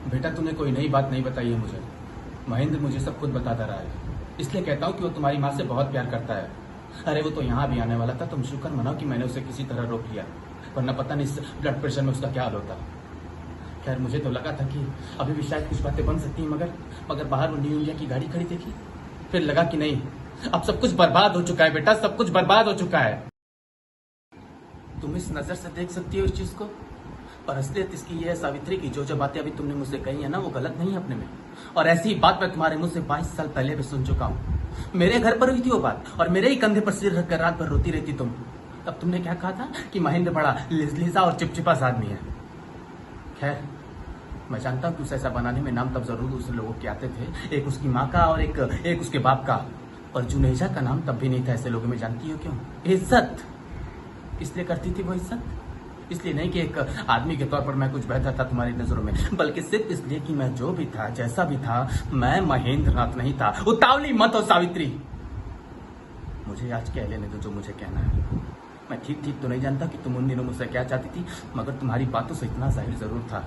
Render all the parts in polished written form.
बेटा तूने कोई नई बात नहीं बताई है मुझे। महेंद्र मुझे सब खुद बताता रहा है, इसलिए कहता हूँ कि वो तुम्हारी माँ से बहुत प्यार करता है। अरे वो तो यहाँ भी आने वाला था, तुम शुक्र मनाओ कि मैंने उसे किसी तरह रोक लिया, वरना पता नहीं इस ब्लड प्रेशर में उसका क्या हाल होता। खैर मुझे तो लगा था कि अभी भी शायद कुछ बातें बन सकती हैं, मगर बाहर वो न्यू इंडिया की गाड़ी खड़ी देखी, फिर लगा कि नहीं, अब सब कुछ बर्बाद हो चुका है बेटा, सब कुछ बर्बाद हो चुका है। तुम इस नजर से देख सकती हो इस चीज को, पर असलियत इसकी यह है सावित्री की जो जो बातें अभी तुमने मुझसे कही है ना, वो गलत नहीं है अपने में। और ऐसी ही बात मैं तुम्हारे मुंह से 22 साल पहले भी सुन चुका हूँ। मेरे घर पर हुई थी वो बात, और मेरे ही कंधे पर सिर रखकर रात भर रोती रहती तुम। तब तुमने क्या कहा था कि महेंद्र बड़ा लिजा और चिपचिपा सा आदमी है। खैर मैं जानता हूँ कि उसे ऐसा बनाने में नाम तब जरूर उस लोगों के आते थे, एक उसकी माँ का और एक उसके बाप का, पर जुनेजा का नाम तब भी नहीं था ऐसे लोगों में। जानती हो क्यों? इज्जत। इसलिए करती थी वो इज्जत, इसलिए नहीं कि एक आदमी के तौर पर मैं कुछ बेहतर था तुम्हारी नजरों में, बल्कि सिर्फ इसलिए कि मैं जो भी था, जैसा भी था, मैं महेंद्र नाथ नहीं था। उतावली मत हो सावित्री, मुझे आज कह लेने दो जो मुझे कहना है। मैं ठीक ठीक तो नहीं जानता कि तुम उन दिनों मुझसे क्या चाहती थी, मगर तुम्हारी बातों से इतना जाहिर जरूर था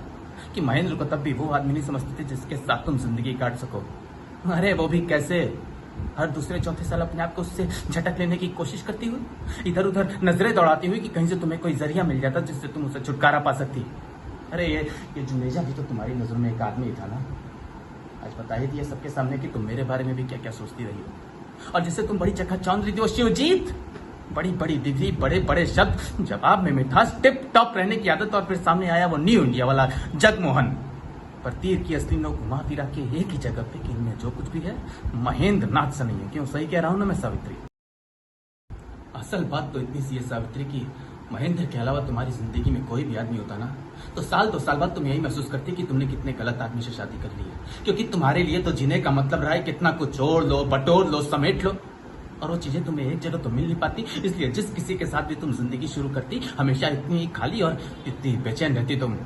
कि महेंद्र को तब भी वो आदमी नहीं समझते थे जिसके साथ तुम जिंदगी काट सको। अरे वो भी कैसे? हर दूसरे चौथे साल अपने आप को उससे झटक लेने की कोशिश करती हुई, इधर उधर नजरें दौड़ाती हुई कि कहीं से तुम्हें कोई जरिया मिल जाता जिससे तुम उसे छुटकारा पा सकती। अरे ये जुनेजा भी तो तुम्हारी नजरों में एक आदमी था ना। आज बता ही दिया सबके सामने कि तुम मेरे बारे में भी क्या क्या सोचती रही हो, और जिससे तुम बड़ी चकाचौंध रही थी वो शिवजीत। बड़ी बड़ी डिग्री, बड़े बड़े शब्द, जवाब में मिठास, टिप टॉप रहने की आदत, और फिर सामने आया वो न्यू इंडिया वाला जगमोहन। पर तीर की असली नोक घुमा फिरा के एक ही जगह पे कि इनमें जो कुछ भी है महेंद्र नाथ से नहीं है। क्यों? सही कह रहा हूं ना मैं सावित्री? असल बात तो इतनी सी है सावित्री की महेंद्र के अलावा तुम्हारी जिंदगी में कोई भी आदमी होता ना, तो साल 2 साल बाद तुम यही महसूस करती कि तुमने कितने गलत आदमी से शादी कर ली है। क्योंकि तुम्हारे लिए तो जीने का मतलब रहा है कितना कुछ जोड़ लो, बटोर लो, समेट लो, और वो चीजें तुम्हें एक जगह तो मिल नहीं पाती। इसलिए जिस किसी के साथ भी तुम जिंदगी शुरू करती, हमेशा इतनी खाली और इतनी बेचैन रहती तुम।